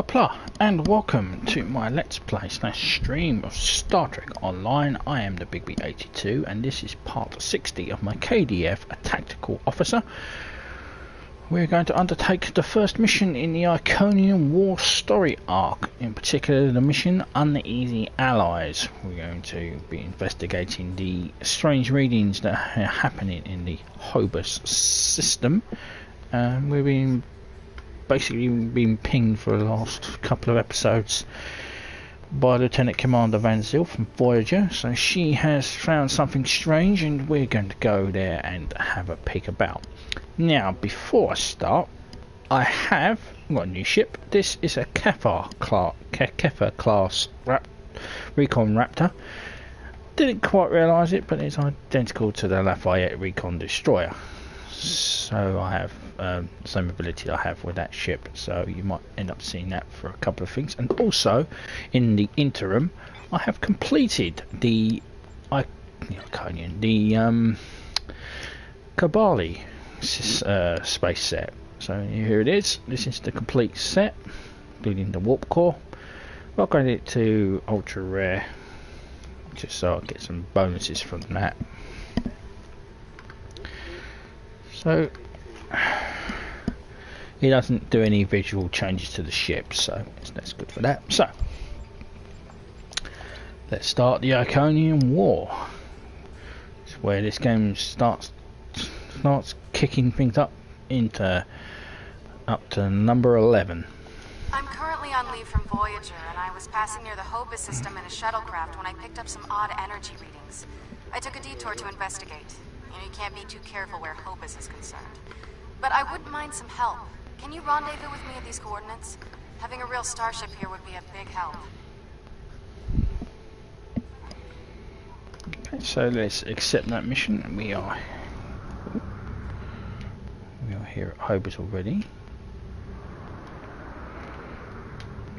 Copla, and welcome to my Let's Play / stream of Star Trek Online. I am the Big B82 and this is part 60 of my KDF, a tactical officer. We're going to undertake the first mission in the Iconia War story arc, in particular the mission Uneasy Allies. We're going to be investigating the strange readings that are happening in the Hobus System. We've basically been pinged for the last couple of episodes by Lieutenant Commander VanZyl from Voyager, so she has found something strange and we're going to go there and have a peek about. Now, before I start, I have got a new ship. This is a Ketha class Recon Raptor. Didn't quite realise it, but it's identical to the Lafayette Recon Destroyer. So I have the same ability I have with that ship, so you might end up seeing that for a couple of things. And also, in the interim, I have completed the Kabali space set. So here it is. This is the complete set, including the warp core. I'll upgrade it to ultra rare, just so I get some bonuses from that. So it doesn't do any visual changes to the ship, so that's good for that. So let's start the Iconia War. It's where this game starts kicking things up to number 11. I'm currently on leave from Voyager, and I was passing near the Hobus System in a shuttlecraft when I picked up some odd energy readings. I took a detour to investigate. You can't be too careful where Hobus is concerned. But I wouldn't mind some help. Can you rendezvous with me at these coordinates? Having a real starship here would be a big help. Okay, so let's accept that mission. We are here at Hobus already.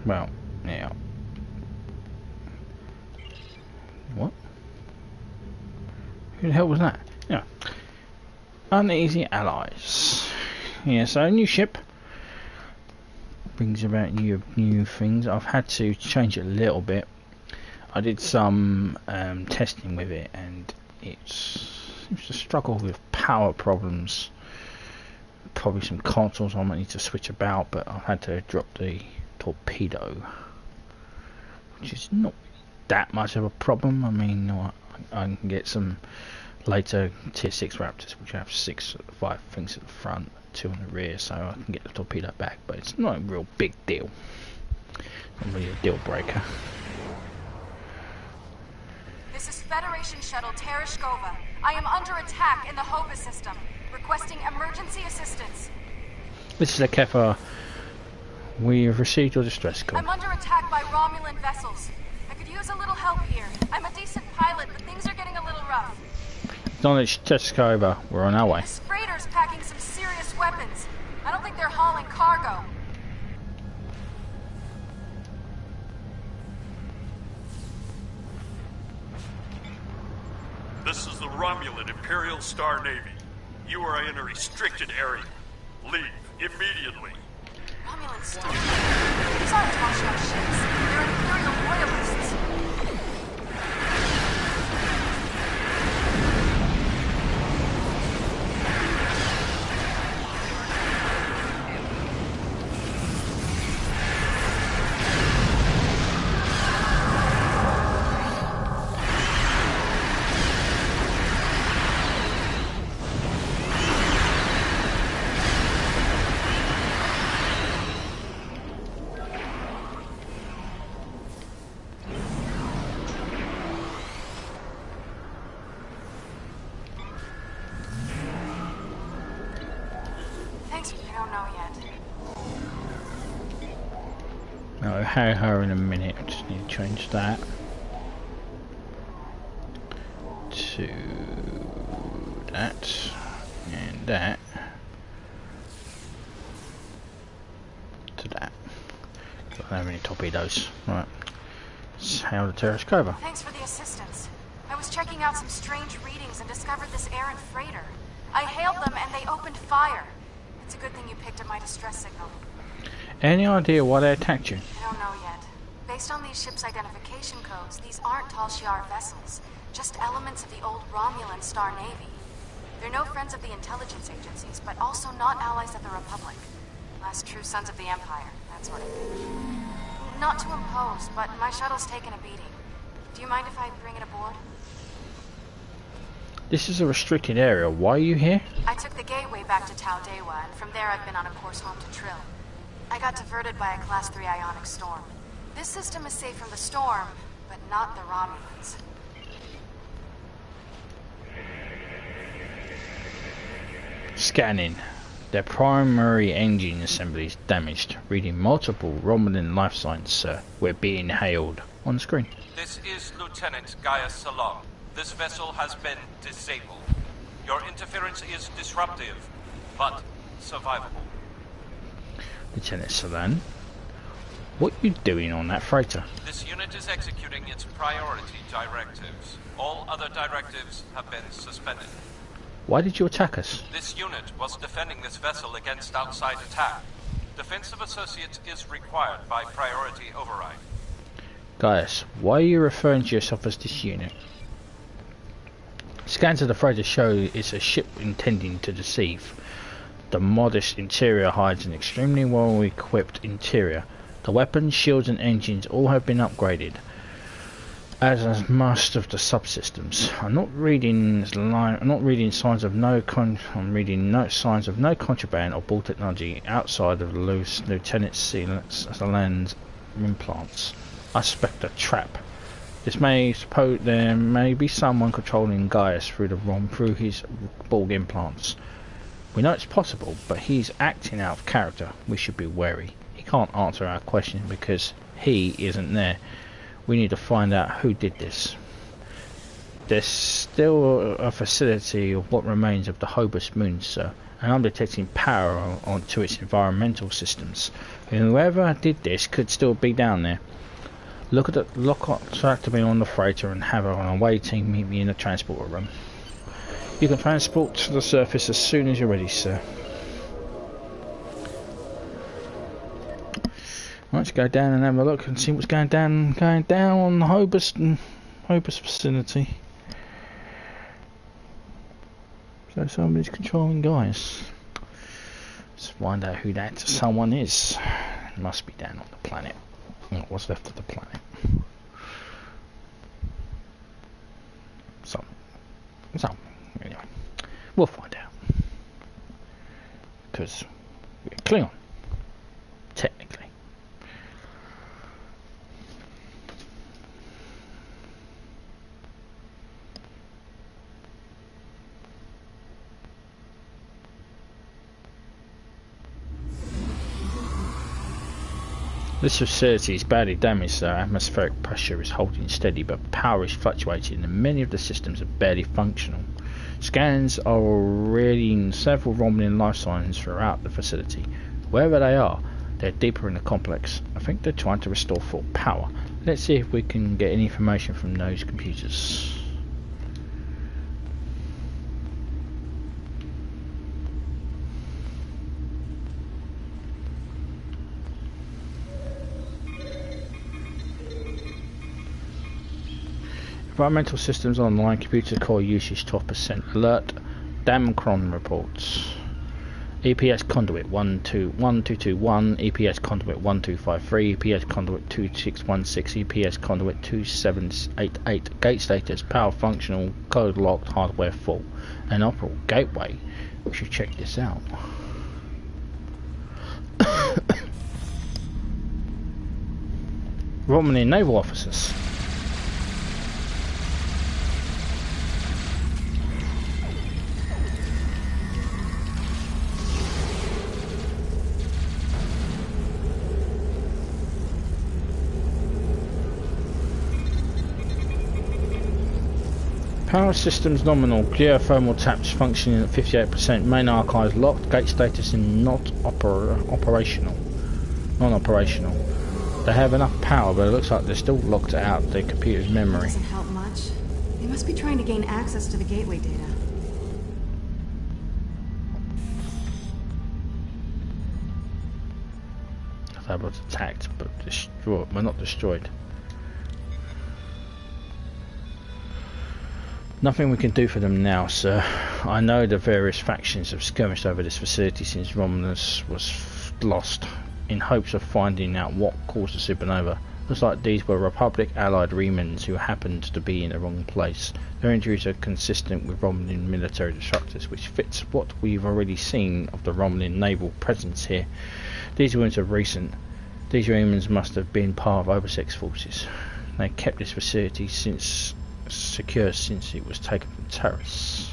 Well, now. What? Who the hell was that? Yeah. Uneasy Allies. Yeah, so a new ship brings about new things. I've had to change it a little bit. I did some testing with it and it seems to struggle with power problems. Probably some consoles I might need to switch about, but I've had to drop the torpedo, which is not that much of a problem. I mean, I can get some later tier 6 Raptors which have 5 things at the front, 2 on the rear, so I can get the torpedo back, but it's not a real big deal. Not really a deal breaker. This is Federation Shuttle Tereshkova. I am under attack in the Hobus System, requesting emergency assistance. This is a Ketha. We have received your distress call. I'm under attack by Romulan vessels. I could use a little help here. I'm a decent pilot, but things are getting a little rough. Acknowledge Tereshkova. We're on our way. This freighter's packing some serious weapons. I don't think they're hauling cargo. This is the Romulan Imperial Star Navy. You are in a restricted area. Leave immediately. Romulan Star? These aren't Toshio ships. They're Imperial loyalists. I'll have her in a minute. I just need to change that to that and that to that. Don't have any torpedoes. Right. Let's hail the Tereshkova. Thanks for the assistance. I was checking out some strange readings and discovered this errant freighter. I hailed them and they opened fire. It's a good thing you picked up my distress signal. Any idea why they attacked you? I don't know yet. Based on these ships' identification codes, these aren't Tal Shiar vessels, just elements of the old Romulan Star Navy. They're no friends of the intelligence agencies, but also not allies of the Republic. Last true sons of the Empire, that sort of thing. Not to impose, but my shuttle's taken a beating. Do you mind if I bring it aboard? This is a restricted area. Why are you here? I took the gateway back to Tau Dewa, and from there I've been on a course home to Trill. I got diverted by a Class 3 ionic storm. This system is safe from the storm, but not the Romulans. Scanning. Their primary engine assembly is damaged. Reading multiple Romulan life signs, sir. We're being hailed. On screen. This is Lieutenant Gaius Salon. This vessel has been disabled. Your interference is disruptive, but survivable. Lieutenant Salon, what are you doing on that freighter? This unit is executing its priority directives. All other directives have been suspended. Why did you attack us? This unit was defending this vessel against outside attack. Defense of associates is required by priority override. Gaius, why are you referring to yourself as this unit? Scans of the freighter show it's a ship intending to deceive. The modest interior hides an extremely well equipped interior. The weapons, shields and engines all have been upgraded, as most of the subsystems. I'm reading signs of no contraband or ball technology outside of Lieutenant Salan's implants. I suspect a trap. There may be someone controlling Gaius through his Borg implants. We know it's possible, but he's acting out of character. We should be wary. He can't answer our question because he isn't there. We need to find out who did this. There's still a facility of what remains of the Hobus moon, sir, and I'm detecting power onto its environmental systems. Whoever did this could still be down there. Look at the tractor me on the freighter and have her on a way team meet me in the transporter room. You can transport to the surface as soon as you're ready, sir. Let's go down and have a look and see what's going down on the Hobus facility. So somebody's controlling Gaius. Let's find out who that someone is. It must be down on the planet. What's left of the planet. So anyway, we'll find out. Because we're Klingon, technically. This facility is badly damaged, so atmospheric pressure is holding steady, but power is fluctuating and many of the systems are barely functional. Scans are reading several Romulan life signs throughout the facility. Wherever they are, they're deeper in the complex. I think they're trying to restore full power. Let's see if we can get any information from those computers. Environmental systems online, computer core usage 12%. Alert, Damcron reports. EPS conduit 1221, EPS conduit 1253, EPS conduit 2616, EPS conduit 2788. Gate status, power functional, code locked, hardware full. An operable gateway. We should check this out. Romulan naval officers. Power systems nominal. Geothermal taps functioning at 58%. Main archives locked. Gate status in operational. Non-operational. They have enough power, but it looks like they're still locked out their computer's memory. Doesn't help much. They must be trying to gain access to the gateway data. They were attacked but destroyed. Well, not destroyed. Nothing we can do for them now, sir. I know the various factions have skirmished over this facility since Romulus was lost, in hopes of finding out what caused the supernova. Looks like these were Republic allied remnants who happened to be in the wrong place. Their injuries are consistent with Romulan military disruptors, which fits what we've already seen of the Romulan naval presence here. These wounds are recent. These remnants must have been part of overseas forces. They kept this facility secure since it was taken from terrorists.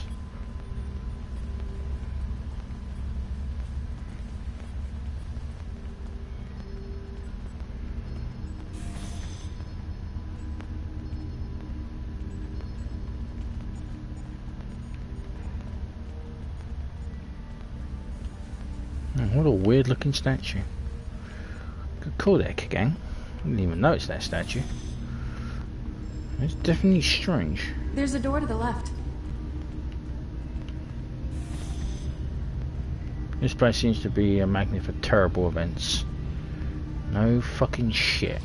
What a weird looking statue. Good call there, Gang. I didn't even notice that statue. It's definitely strange. There's a door to the left. This place seems to be a magnet for terrible events. No fucking shit.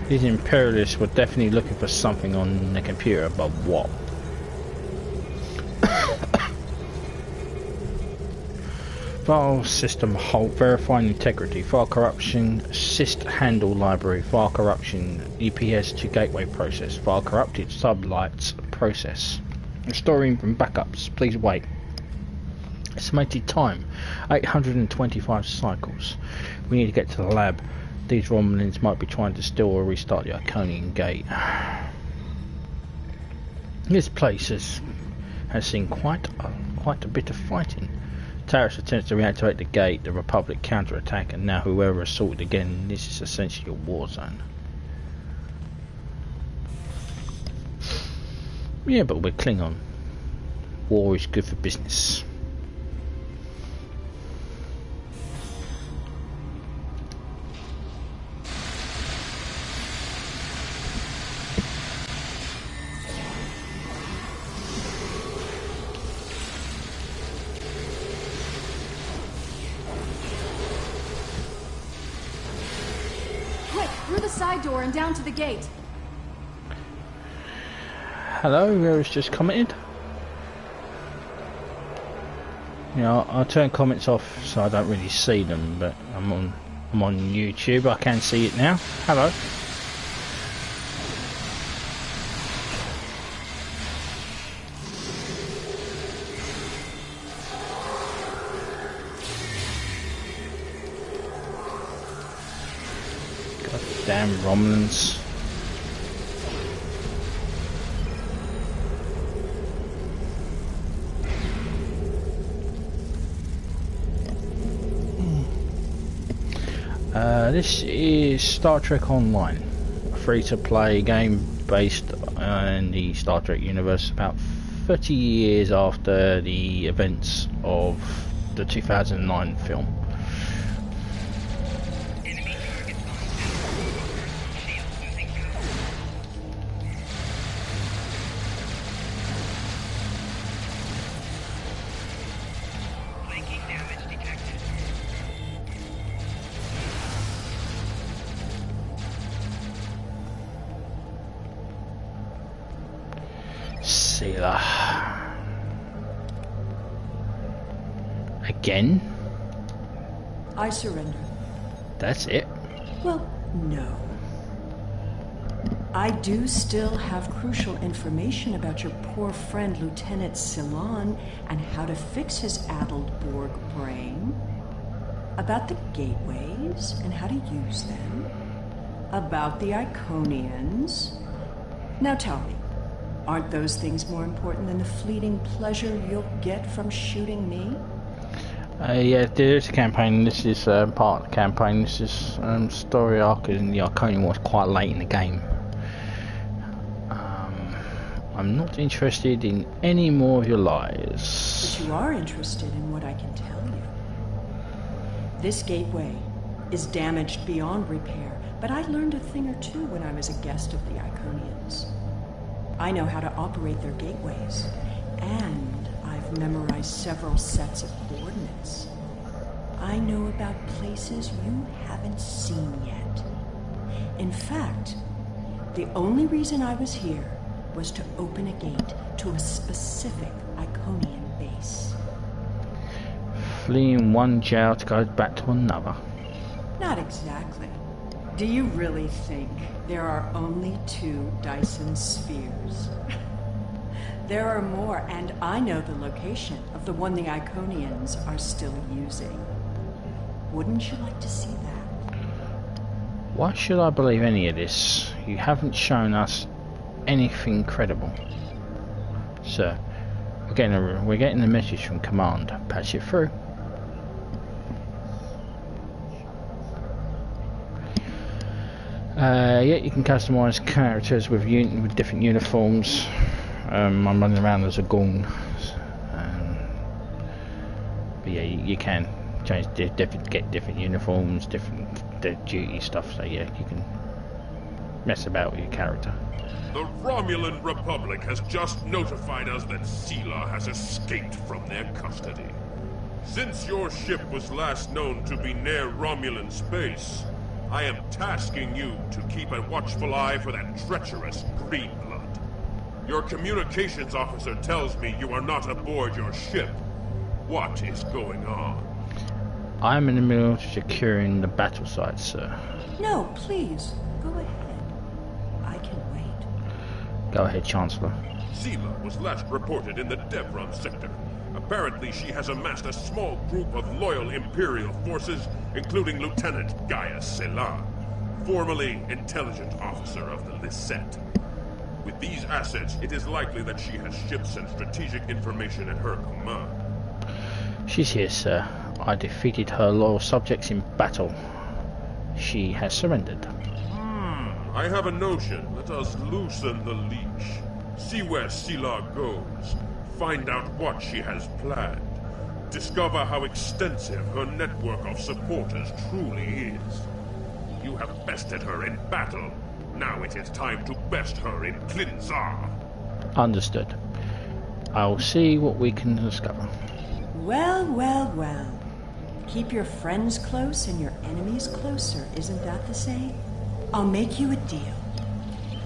These Imperialists were definitely looking for something on the computer, but what? File system halt, verifying integrity, file corruption, assist handle library, file corruption, EPS to gateway process, file corrupted sublights process. Restoring from backups, please wait. Estimated time, 825 cycles. We need to get to the lab. These Romulans might be trying to steal or restart the Iconian gate. This place has seen quite a bit of fighting. Terrorists attempts to reactivate the gate, the Republic counterattack, and now whoever assaulted again. This is essentially a war zone. Yeah, but we're Klingon. War is good for business. Door and down to the gate. Hello, whoever's just commented. Yeah, I'll turn comments off so I don't really see them, but I'm on YouTube. I can see it now. Hello. Damn Romulans. This is Star Trek Online, a free-to-play game based in the Star Trek universe about 30 years after the events of the 2009 film. Again? I surrender. That's it? Well, no. I do still have crucial information about your poor friend Lieutenant Ceylon and how to fix his addled Borg brain. About the gateways and how to use them. About the Iconians. Now tell me, aren't those things more important than the fleeting pleasure you'll get from shooting me? Yeah, there is a campaign. This is part of the campaign. This is story arc in the Iconia War quite late in the game. I'm not interested in any more of your lies. But you are interested in what I can tell you. This gateway, is damaged beyond repair, but I learned a thing or two when I was a guest of the Iconians. I know how to operate their gateways, and I've memorized several sets of coordinates. I know about places you haven't seen yet. In fact, the only reason I was here was to open a gate to a specific Iconian base. Fleeing one jail to go back to another. Not exactly. Do you really think there are only 2 Dyson spheres? There are more, and I know the location of the one the Iconians are still using. Wouldn't you like to see that? Why should I believe any of this? You haven't shown us anything credible. Sir, we're getting a message from Command. Patch it through. Yeah, you can customize characters with different uniforms. I'm running around as a Gorn. But yeah, you can change get different uniforms, different duty stuff. So yeah, you can mess about with your character. The Romulan Republic has just notified us that Sela has escaped from their custody. Since your ship was last known to be near Romulan space, I am tasking you to keep a watchful eye for that treacherous Greenblood. Your communications officer tells me you are not aboard your ship. What is going on? I'm in the middle of securing the battle site, sir. No, please, go ahead. I can wait. Go ahead, Chancellor. Sela was last reported in the Devron sector. Apparently she has amassed a small group of loyal Imperial forces, including Lieutenant Gaius Selan, formerly Intelligent Officer of the Lisette. With these assets, it is likely that she has ships and strategic information at her command. She's here, sir. I defeated her loyal subjects in battle. She has surrendered. I have a notion. Let us loosen the leash. See where Sela goes. Find out what she has planned. Discover how extensive her network of supporters truly is. You have bested her in battle. Now it is time to best her in Klinzar. Understood. I'll see what we can discover. Well, well, well. Keep your friends close and your enemies closer, isn't that the saying? I'll make you a deal.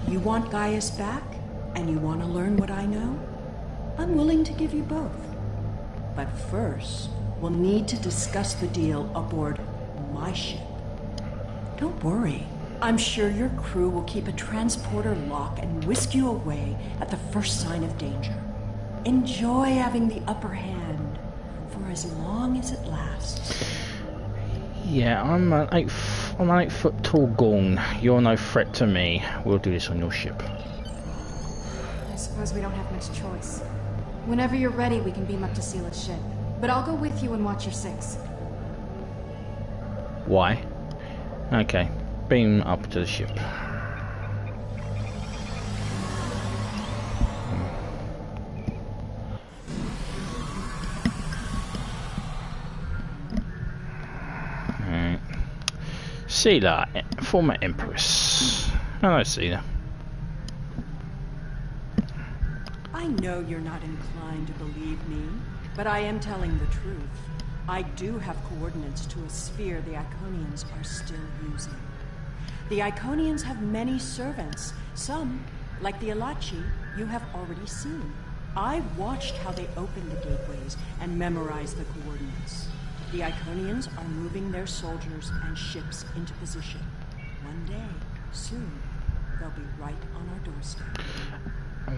You want Gaius back, and you want to learn what I know? I'm willing to give you both. But first, we'll need to discuss the deal aboard my ship. Don't worry. I'm sure your crew will keep a transporter lock and whisk you away at the first sign of danger. Enjoy having the upper hand for as long as it lasts. Yeah, I'm an 8-foot tall Gorn. You're no threat to me. We'll do this on your ship. I suppose we don't have much choice. Whenever you're ready, we can beam up to Sela's ship. But I'll go with you and watch your 6. Why? Okay, beam up to the ship. Alright. Sela, former Empress. Hello, Sela. I know you're not inclined to believe me, but I am telling the truth. I do have coordinates to a sphere the Iconians are still using. The Iconians have many servants. Some, like the Alachi, you have already seen. I've watched how they open the gateways and memorize the coordinates. The Iconians are moving their soldiers and ships into position. One day, soon, they'll be right on our doorstep.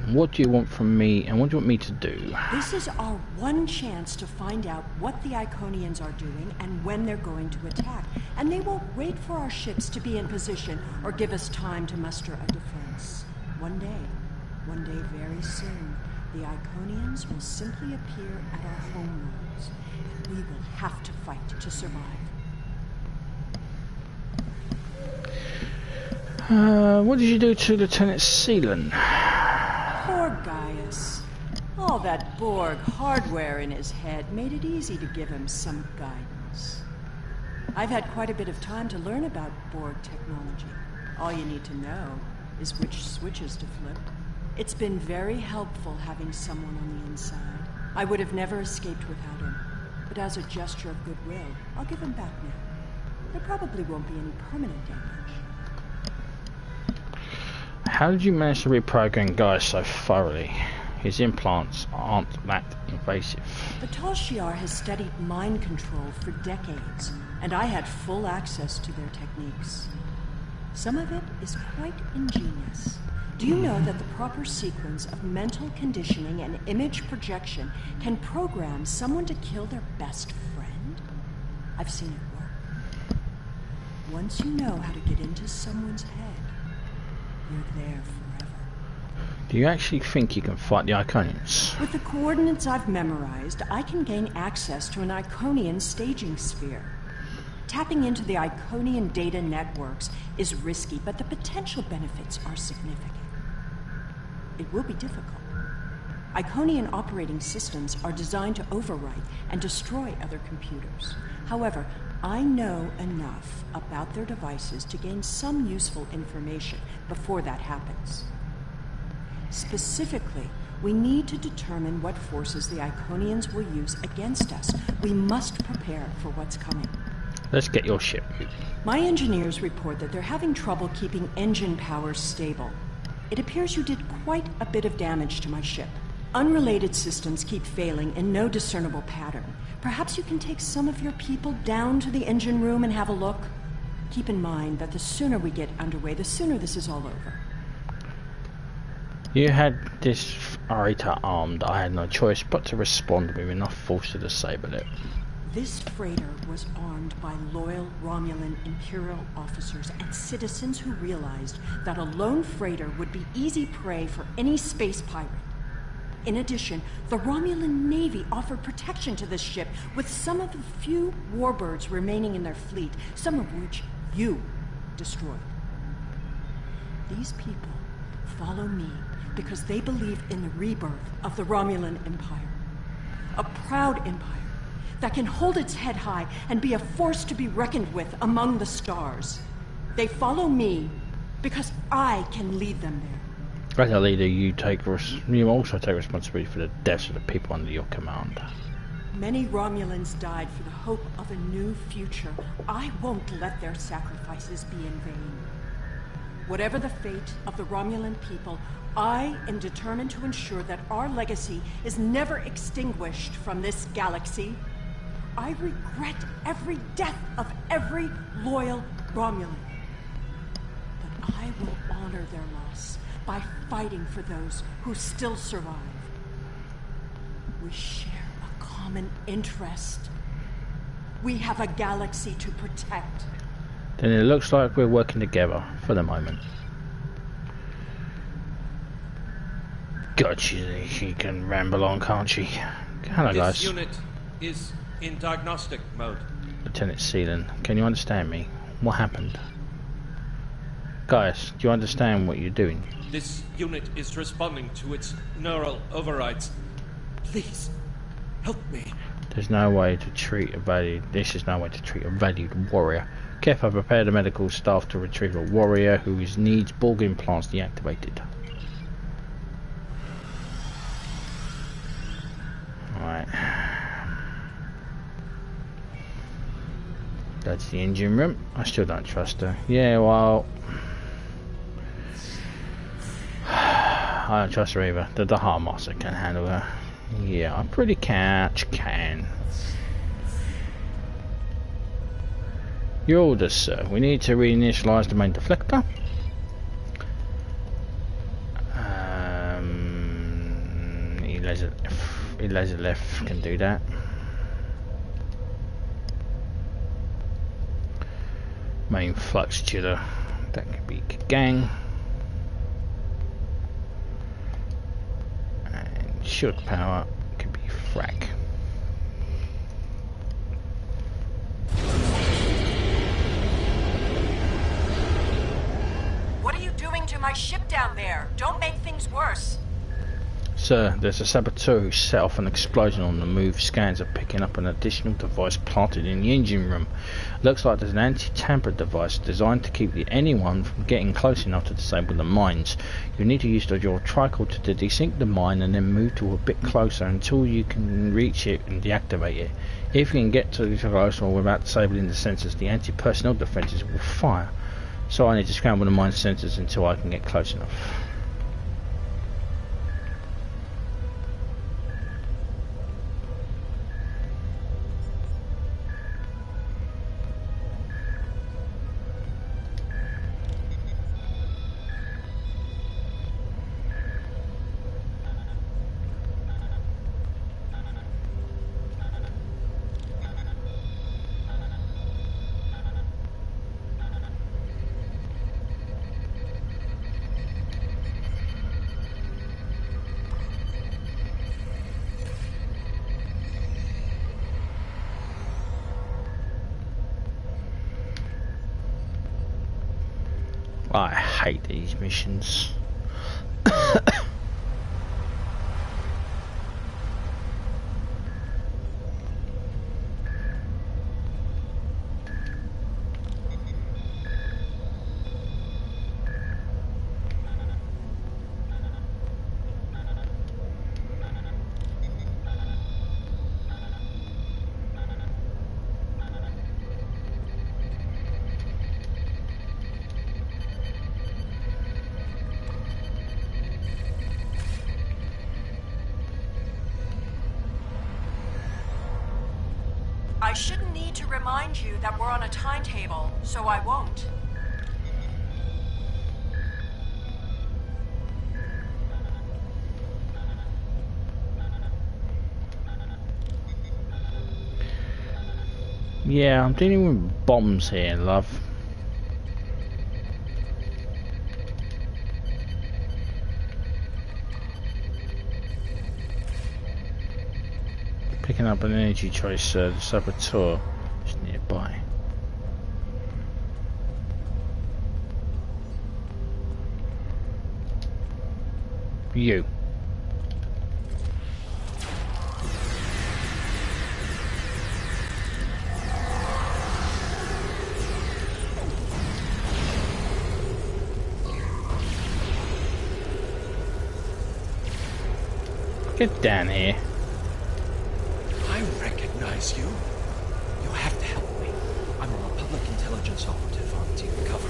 What do you want from me, and what do you want me to do? This is our one chance to find out what the Iconians are doing and when they're going to attack. And they won't wait for our ships to be in position or give us time to muster a defense. One day very soon, the Iconians will simply appear at our homeworlds, and we will have to fight to survive. What did you do to Lieutenant Selan? Poor Gaius. All that Borg hardware in his head made it easy to give him some guidance. I've had quite a bit of time to learn about Borg technology. All you need to know is which switches to flip. It's been very helpful having someone on the inside. I would have never escaped without him. But as a gesture of goodwill, I'll give him back now. There probably won't be any permanent damage. How did you manage to reprogram Gaius so thoroughly? His implants aren't that invasive. The Tal Shiar has studied mind control for decades, and I had full access to their techniques. Some of it is quite ingenious. Do you know that the proper sequence of mental conditioning and image projection can program someone to kill their best friend? I've seen it work. Once you know how to get into someone's head, you're there forever. Do you actually think you can fight the Iconians? With the coordinates I've memorized, I can gain access to an Iconian staging sphere. Tapping into the Iconian data networks is risky, but the potential benefits are significant. It will be difficult. Iconian operating systems are designed to overwrite and destroy other computers. However, I know enough about their devices to gain some useful information before that happens. Specifically, we need to determine what forces the Iconians will use against us. We must prepare for what's coming. Let's get your ship. My engineers report that they're having trouble keeping engine power stable. It appears you did quite a bit of damage to my ship. Unrelated systems keep failing in no discernible pattern. Perhaps you can take some of your people down to the engine room and have a look? Keep in mind that the sooner we get underway, the sooner this is all over. You had this Arita armed. I had no choice but to respond with enough force to disable it. This freighter was armed by loyal Romulan Imperial officers and citizens who realized that a lone freighter would be easy prey for any space pirate. In addition, the Romulan Navy offered protection to this ship with some of the few warbirds remaining in their fleet, some of which you destroyed. These people follow me because they believe in the rebirth of the Romulan Empire. A proud empire that can hold its head high and be a force to be reckoned with among the stars. They follow me because I can lead them there. As a leader, you also take responsibility for the deaths of the people under your command. Many Romulans died for the hope of a new future. I won't let their sacrifices be in vain. Whatever the fate of the Romulan people, I am determined to ensure that our legacy is never extinguished from this galaxy. I regret every death of every loyal Romulan. But I will honor their loss by fighting for those who still survive. We share a common interest. We have a galaxy to protect. Then it looks like we're working together for the moment. God, she can ramble on, can't she? Hello, guys. This unit is in diagnostic mode. Lieutenant Seelan, can you understand me? What happened? Guys, do you understand what you're doing? This unit is responding to its neural overrides. Please, help me. There's no way to treat a valued... This is no way to treat a valued warrior. Ketha, prepare the medical staff to retrieve a warrior who needs Borg implants deactivated. Alright. That's the engine room. I still don't trust her. Yeah, well... I don't trust her either. The Dahar Master can handle her. Yeah, I'm pretty can. Your orders, sir. We need to reinitialize the main deflector. Elazareth can do that. Main flux chiller. That could be gang. Shield power could be frack. What are you doing to my ship down there? Don't make things worse. Sir, there's a saboteur who set off an explosion on the move. Scans are picking up an additional device planted in the engine room. Looks like there's an anti-tamper device designed to keep anyone from getting close enough to disable the mines. You need to use your tricorder to desync the mine and then move to a bit closer until you can reach it and deactivate it. If you can get to the close or without disabling the sensors, the anti-personnel defenses will fire. So I need to scramble the mine sensors until I can get close enough. I hate these missions. I shouldn't need to remind you that we're on a timetable, so I won't. Yeah, I'm dealing with bombs here, love. Picking up an energy tracer, the saboteur is nearby. You. Get down here. I recognize you. You have to help me. I'm a Republic intelligence operative on Team Cover.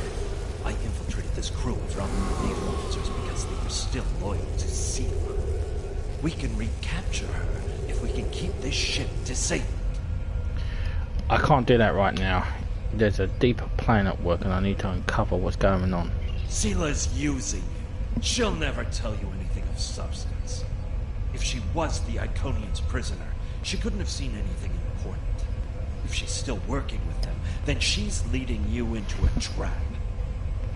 I infiltrated this crew of Romulan naval officers because they were still loyal to Seela. We can recapture her if we can keep this ship disabled. I can't do that right now. There's a deeper plan at work and I need to uncover what's going on. Seela's using you. She'll never tell you anything of substance. If she was the Iconian's prisoner, she couldn't have seen anything important. If she's still working with them, then she's leading you into a trap.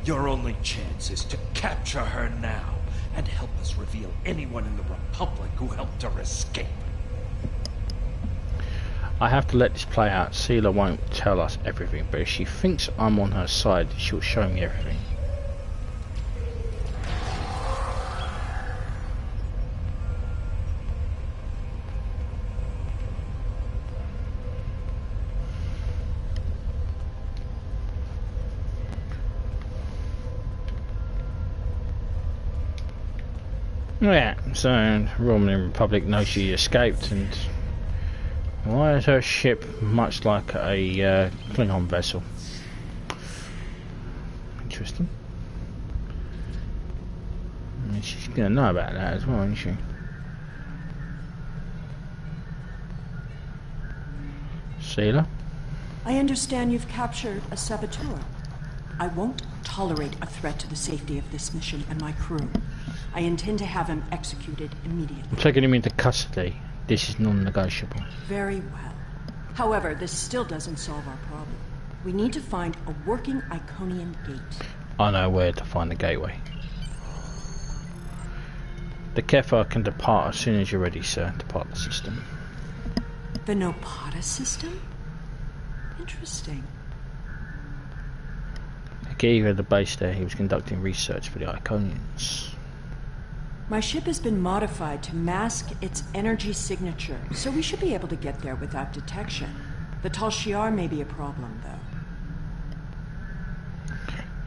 Your only chance is to capture her now and help us reveal anyone in the Republic who helped her escape. I have to let this play out. Seela won't tell us everything, but if she thinks I'm on her side, she'll show me everything. Yeah, so Romulan Republic knows she escaped, and why is her ship much like a Klingon vessel? Interesting. I mean, she's gonna know about that as well, isn't she? Seela? I understand you've captured a saboteur. I won't tolerate a threat to the safety of this mission and my crew. I intend to have him executed immediately. I'm taking him into custody. This is non-negotiable. Very well. However, this still doesn't solve our problem. We need to find a working Iconian gate. I know where to find the gateway. The Ketha can depart as soon as you're ready, sir. Depart the system. The Nopata system? Interesting. I gave her the base there. He was conducting research for the Iconians. My ship has been modified to mask its energy signature, so we should be able to get there without detection. The Tal Shiar may be a problem, though.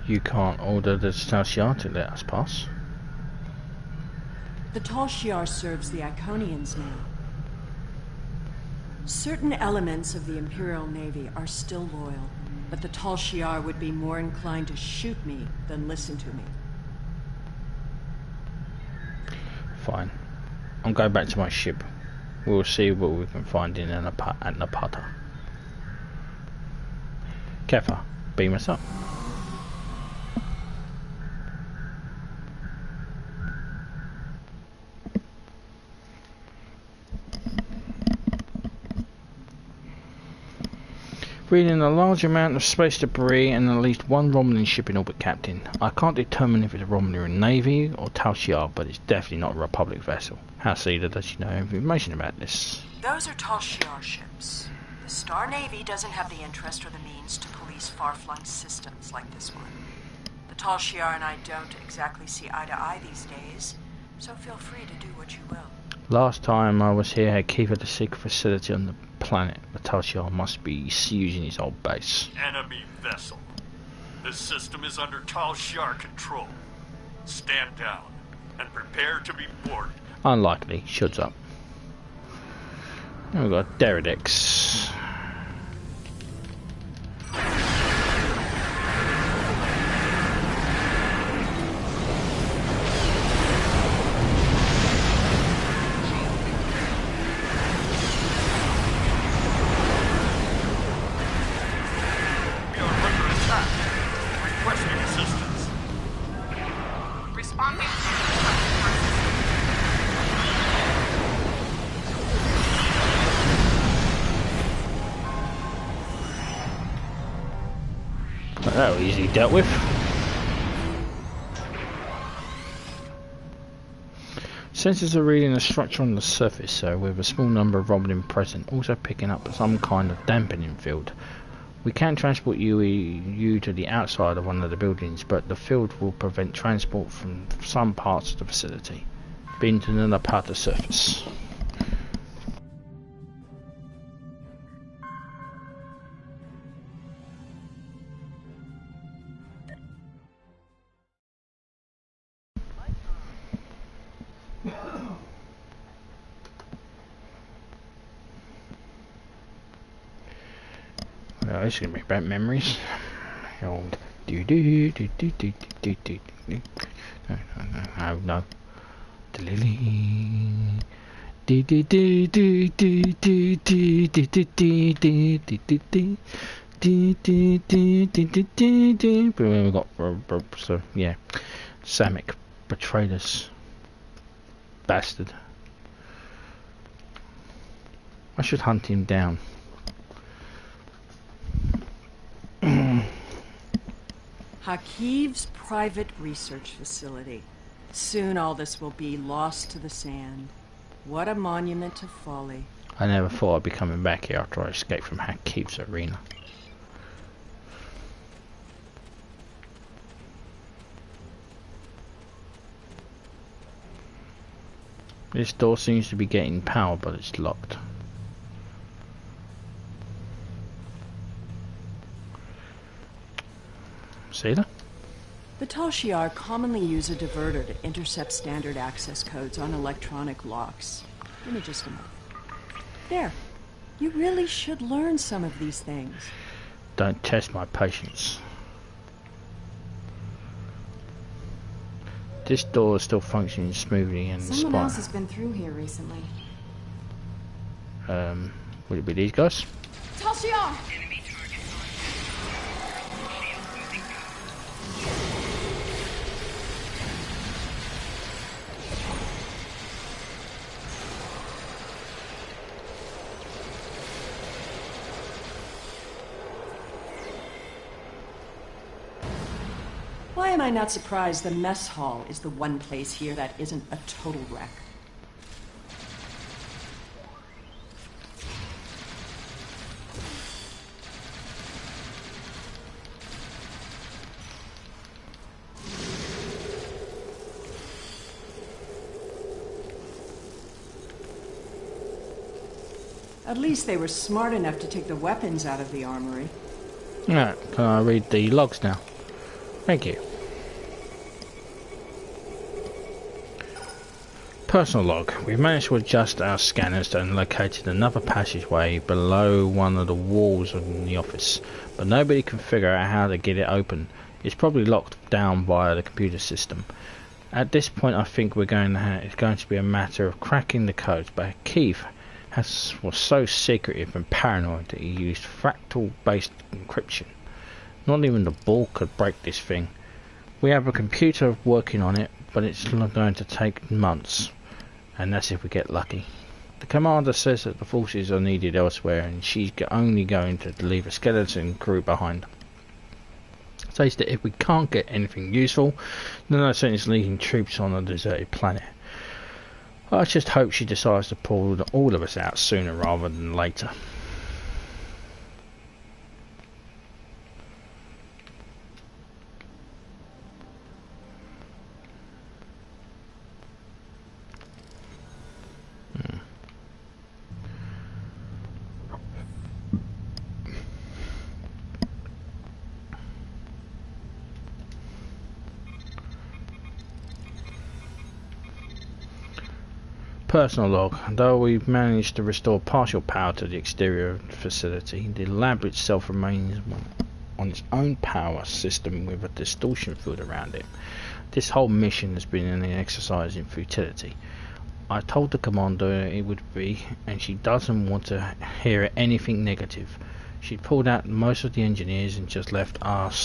You can't order the Tal Shiar to let us pass. The Tal Shiar serves the Iconians now. Certain elements of the Imperial Navy are still loyal, but the Tal Shiar would be more inclined to shoot me than listen to me. Fine. I'm going back to my ship. We'll see what we can find in Napata. Ketha, beam us up. Reading a large amount of space debris and at least one Romulan ship in orbit, Captain. I can't determine if it's a Romulan Navy or Tal Shiar, but it's definitely not a Republic vessel. How Cedar does she know information about this? Those are Tal Shiar ships. The Star Navy doesn't have the interest or the means to police far-flung systems like this one. The Tal Shiar and I don't exactly see eye to eye these days, so feel free to do what you will. Last time I was here, had Ketha the secret facility on the planet. The Tal Shiar must be using its old base. Enemy vessel. This system is under Tal Shiar control. Stand down and prepare to be boarded. Unlikely. Shuts up. Now we've got Deredex. That was easily dealt with. Sensors are reading the structure on the surface, so with a small number of Romulan present, also picking up some kind of dampening field. We can transport you to the outside of one of the buildings, but the field will prevent transport from some parts of the facility. Been to another part of the surface. Well, this is gonna bring back memories. The old do do do do do do do do. No, no. Do do do do do do do do do do do do do do. But we got so yeah, Samick betrayed us, bastard. I should hunt him down. Hakiv's private research facility. Soon all this will be lost to the sand. What a monument to folly. I never thought I'd be coming back here after I escaped from Hakiv's arena. This door seems to be getting power, but it's locked. See that? The Tal Shiar commonly use a diverter to intercept standard access codes on electronic locks. Give me just a moment. There. You really should learn some of these things. Don't test my patience. This door is still functioning smoothly and the Someone else has been through here recently. Would it be these guys? Tal Shiar! Why am I not surprised the mess hall is the one place here that isn't a total wreck? At least they were smart enough to take the weapons out of the armory. Right, can I read the logs now? Thank you. Personal log. We've managed to adjust our scanners and located another passageway below one of the walls of the office, but nobody can figure out how to get it open. It's probably locked down via the computer system. At this point, I think it's going to be a matter of cracking the codes, but Keith was so secretive and paranoid that he used fractal-based encryption. Not even the ball could break this thing. We have a computer working on it, but it's going to take months. And that's if we get lucky. The commander says that the forces are needed elsewhere and she's only going to leave a skeleton crew behind. Says that if we can't get anything useful, then no sense leaving troops on a deserted planet. I just hope she decides to pull all of us out sooner rather than later. Personal log. Though we've managed to restore partial power to the exterior of the facility, the lab itself remains on its own power system with a distortion field around it. This whole mission has been an exercise in futility. I told the commander it would be, and she doesn't want to hear anything negative. She pulled out most of the engineers and just left our 2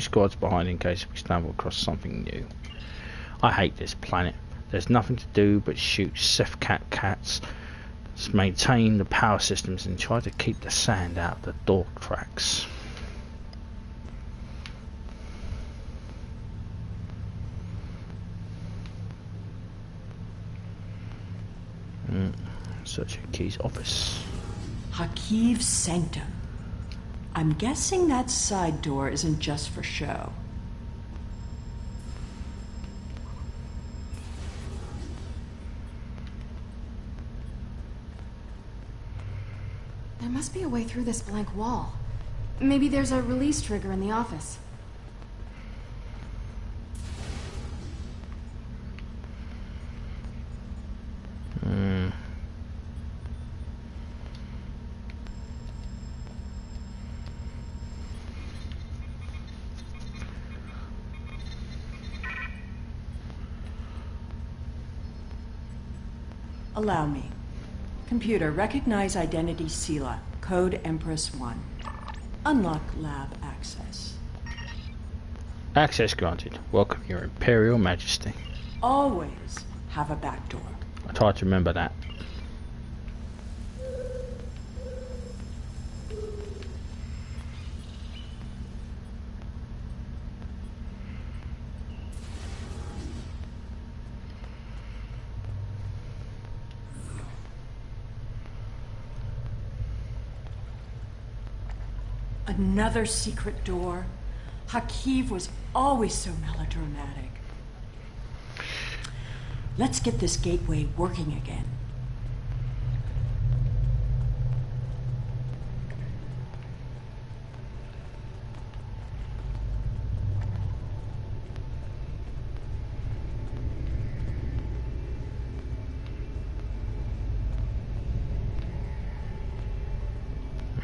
squads behind in case we stumble across something new. I hate this planet. There's nothing to do but shoot Sefcat cats, maintain the power systems and try to keep the sand out of the door tracks. Searching Key's office. Hakiv's sanctum. I'm guessing that side door isn't just for show. There must be a way through this blank wall. Maybe there's a release trigger in the office. Allow me. Computer, recognize identity Sela, code Empress 1. Unlock lab access. Access granted. Welcome, Your Imperial Majesty. Always have a back door. I try to remember that. Another secret door. Hakiv was always so melodramatic. Let's get this gateway working again.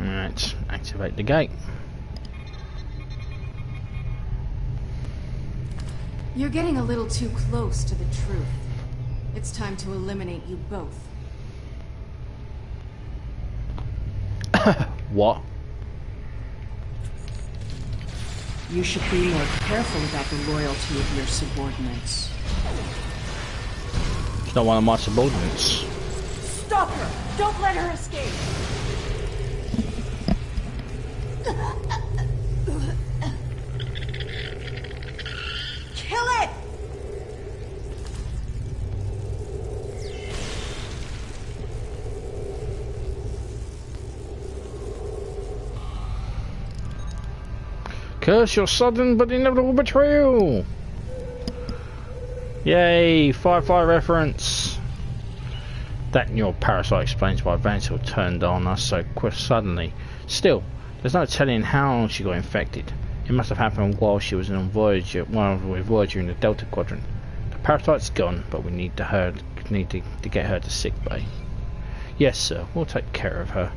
Alright, activate the gate. You're getting a little too close to the truth. It's time to eliminate you both. What? You should be more careful about the loyalty of your subordinates. She's not one of my subordinates. Stop her! Don't let her escape! Kill it! Curse your sudden but inevitable betrayal! Yay, Firefly reference! That your parasite explains why VanZyl turned on us so suddenly. Still, there's no telling how she got infected. It must have happened while she was on Voyager, while we were Voyager in the Delta Quadrant. The parasite's gone, but we need to get her to sickbay. Yes, sir, we'll take care of her.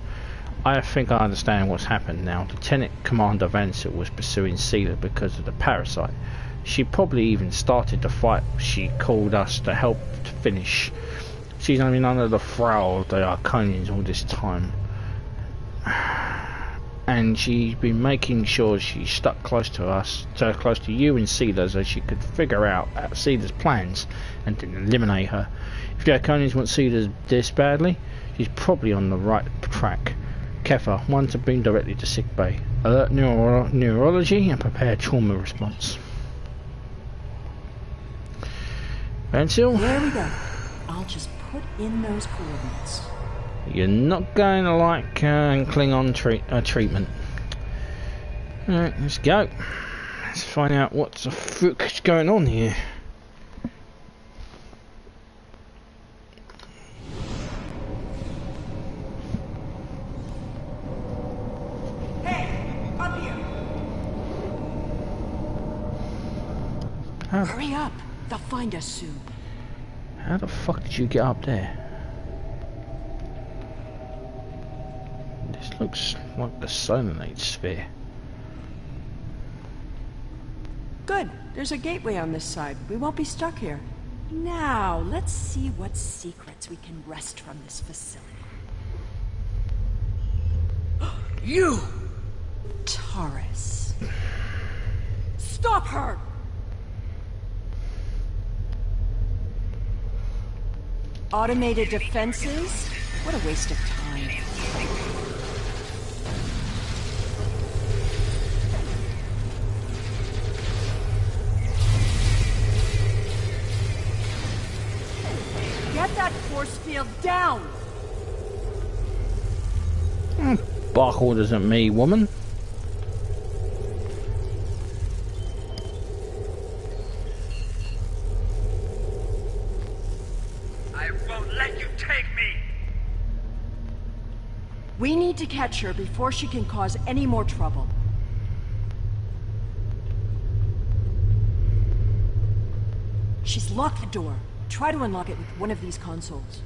I think I understand what's happened now. Lieutenant Commander VanZyl was pursuing Seela because of the parasite. She probably even started the fight. She called us to help to finish. She's been under the thrall of the Iconians all this time. And she's been making sure she stuck close to us, so close to you and Seela, so she could figure out Seela's plans and to eliminate her. If the Iconians want Seela this badly, she's probably on the right track. Ketha, one to bring directly to sickbay. Alert neurology and prepare trauma response. VanZyl? There we go. I'll just put in those coordinates. You're not going to like Klingon treatment. Alright, let's go. Let's find out what the fuck is going on here. Hey, up here! Hurry up! They'll find us soon. How the fuck did you get up there? This looks like the Sononate sphere. Good. There's a gateway on this side. We won't be stuck here. Now, let's see what secrets we can wrest from this facility. You! Taurus. Stop her! Automated defenses? What a waste of time. Get that force field down! Bark orders at me, woman. I won't let you take me! We need to catch her before she can cause any more trouble. She's locked the door. Try to unlock it with one of these consoles.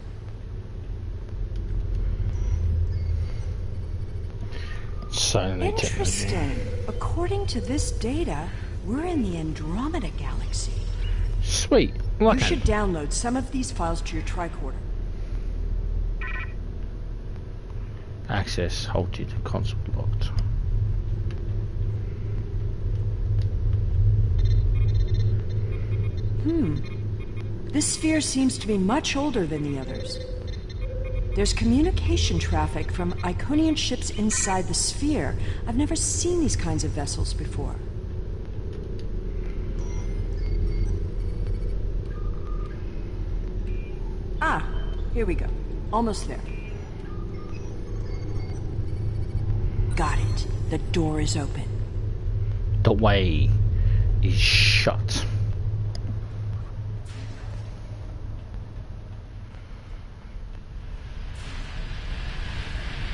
Interesting. According to this data, we're in the Andromeda Galaxy. Sweet. You should download some of these files to your tricorder. Access halted. Console locked. This sphere seems to be much older than the others. There's communication traffic from Iconian ships inside the sphere. I've never seen these kinds of vessels before. Ah, here we go. Almost there. Got it. The door is open. The way is shut.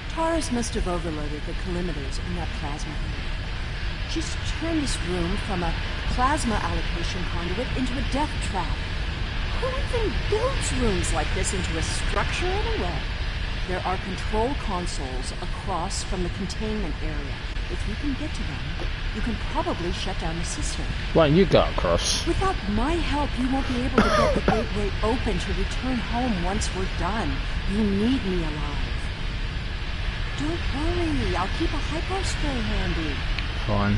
Taurus must have overloaded the collimators in that plasma area. She's turned this room from a plasma allocation conduit into a death trap. Who even builds rooms like this into a structure anyway? There are control consoles across from the containment area. If you can get to them, you can probably shut down the system. Well, you go across. Without my help, you won't be able to get the gateway open to return home once we're done. You need me alive. Don't worry, I'll keep a hypo spray handy. Fine.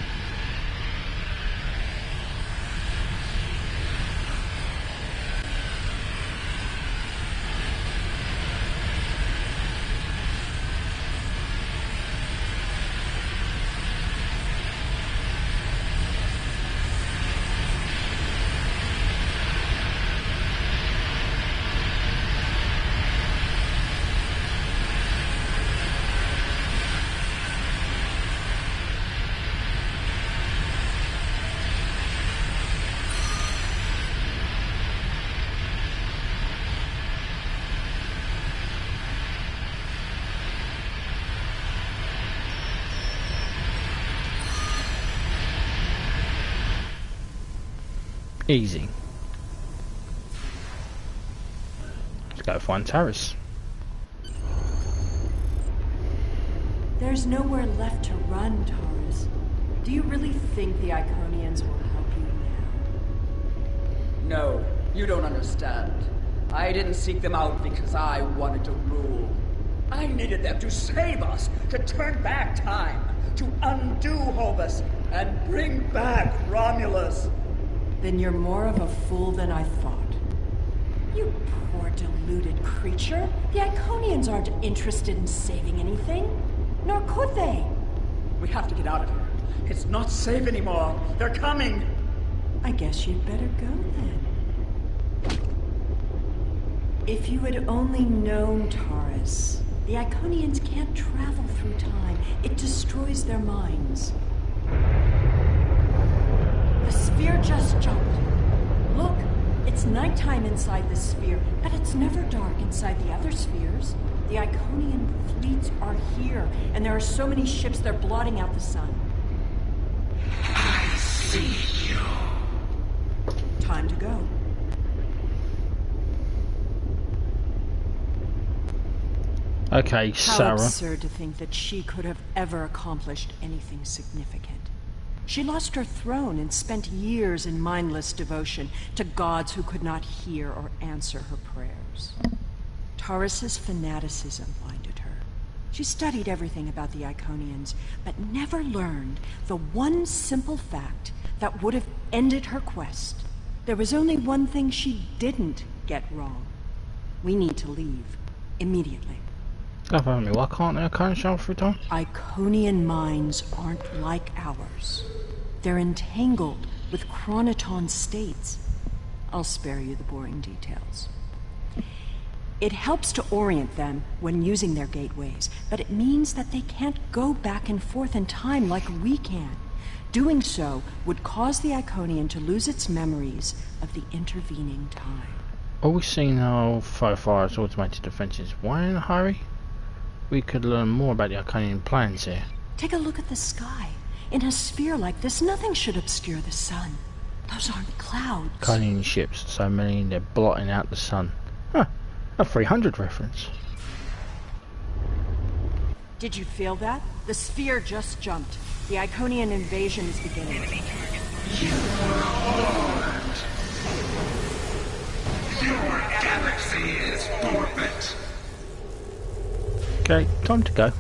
Easy. Let's go find Taris. There's nowhere left to run, Taurus. Do you really think the Iconians will help you now? No, you don't understand. I didn't seek them out because I wanted to rule. I needed them to save us, to turn back time, to undo Hobus, and bring back Romulus. Then you're more of a fool than I thought. You poor deluded creature. The Iconians aren't interested in saving anything. Nor could they. We have to get out of here. It's not safe anymore. They're coming. I guess you'd better go then. If you had only known, Taurus, the Iconians can't travel through time. It destroys their minds. The sphere just jumped. Look, it's nighttime inside the sphere, but it's never dark inside the other spheres. The Iconian fleets are here, and there are so many ships they're blotting out the sun. I see you. Time to go. Okay, How Sarah. absurd to think that she could have ever accomplished anything significant. She lost her throne and spent years in mindless devotion to gods who could not hear or answer her prayers. Taurus's fanaticism blinded her. She studied everything about the Iconians, but never learned the one simple fact that would have ended her quest. There was only one thing she didn't get wrong. We need to leave. Immediately. God help me, why can't they kind of travel through time? Iconian minds aren't like ours. They're entangled with chronoton states. I'll spare you the boring details. It helps to orient them when using their gateways, but it means that they can't go back and forth in time like we can. Doing so would cause the Iconian to lose its memories of the intervening time. All we've seen now so far is automated defences. Why in a hurry? We could learn more about the Iconian plans here. Take a look at the sky. In a sphere like this, nothing should obscure the sun. Those aren't clouds. Iconian ships, so many they're blotting out the sun. Huh, a 300 reference. Did you feel that? The sphere just jumped. The Iconian invasion is beginning. Your galaxy is orbit. Okay, time to go.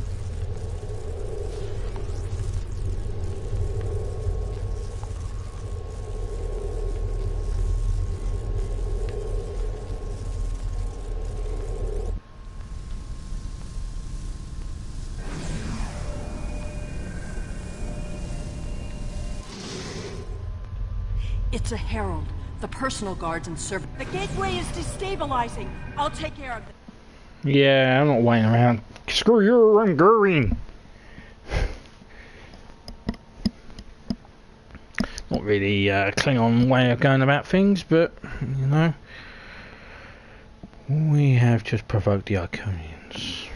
It's a herald. The personal guards and servants. The gateway is destabilizing. I'll take care of it. Yeah, I'm not waiting around. Screw you, I'm going. Not really a Klingon way of going about things, but, you know, we have just provoked the Iconians.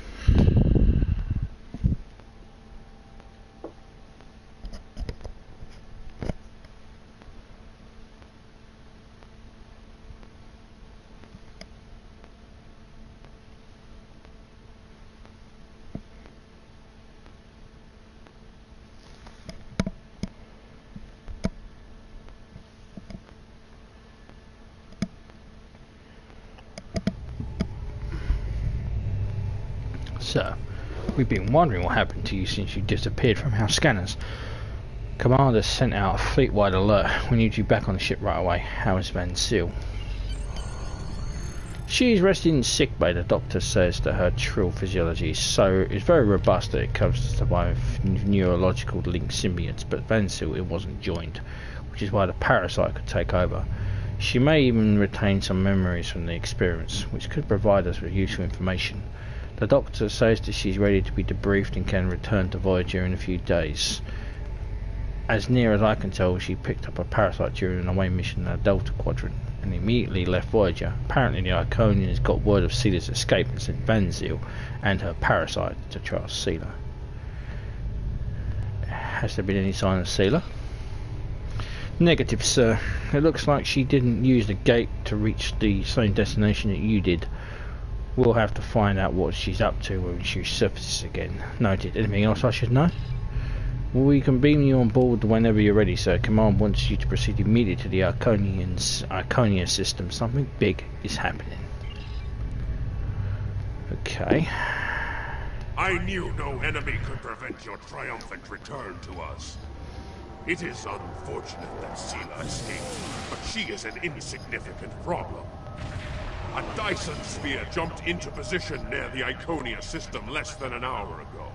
Sir, we've been wondering what happened to you since you disappeared from our scanners. Commander sent out a fleet-wide alert. We need you back on the ship right away. How is VanZyl? She's resting in sickbay. The doctor says that her trill physiology is very robust that it covers to survive neurological linked symbiotes, but VanZyl it wasn't joined, which is why the parasite could take over. She may even retain some memories from the experiments, which could provide us with useful information. The doctor says that she's ready to be debriefed and can return to Voyager in a few days. As near as I can tell, she picked up a parasite during an away mission in the Delta Quadrant and immediately left Voyager. Apparently the Iconians got word of Seela's escape and sent VanZyl and her parasite to Charles Seela. Has there been any sign of Seela? Negative, sir. It looks like she didn't use the gate to reach the same destination that you did. We'll have to find out what she's up to when she surfaces again. Noted. Anything else I should know? We can beam you on board whenever you're ready, sir. Command wants you to proceed immediately to the Iconia system. Something big is happening. Okay. I knew no enemy could prevent your triumphant return to us. It is unfortunate that Seela escaped, but she is an insignificant problem. A Dyson sphere jumped into position near the Iconia system less than an hour ago.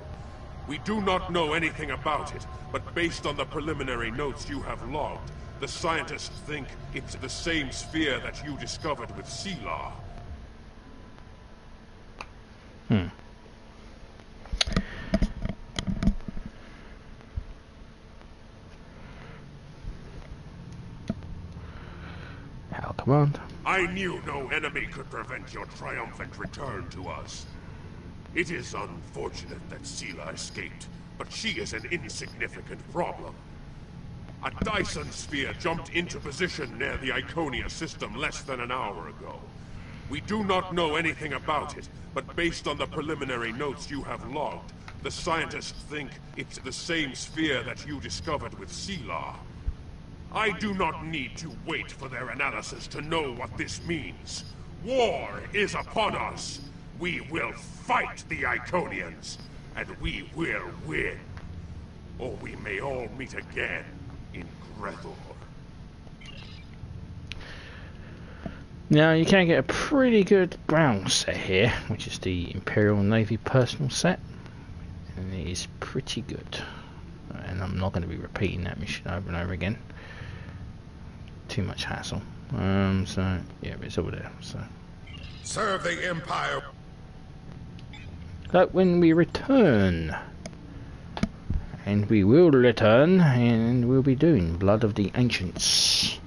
We do not know anything about it, but based on the preliminary notes you have logged, the scientists think it's the same sphere that you discovered with Seela. How command? I knew no enemy could prevent your triumphant return to us. It is unfortunate that Seela escaped, but she is an insignificant problem. A Dyson sphere jumped into position near the Iconia system less than an hour ago. We do not know anything about it, but based on the preliminary notes you have logged, the scientists think it's the same sphere that you discovered with Seela. I do not need to wait for their analysis to know what this means. War is upon us. We will fight the Iconians, and we will win. Or we may all meet again in Grethor. Now you can get a pretty good ground set here, which is the Imperial Navy personal set, and it is pretty good. And I'm not going to be repeating that mission over and over again. Too much hassle. So yeah, it's over there. So serve the Empire. But when we return, and we will return, and we'll be doing Blood of the Ancients.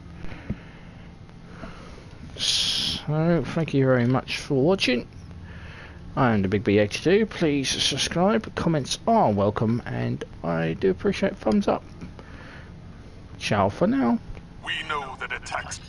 So thank you very much for watching. I am the Big B82. Please subscribe. Comments are welcome, and I do appreciate thumbs up. Ciao for now. We know that attacks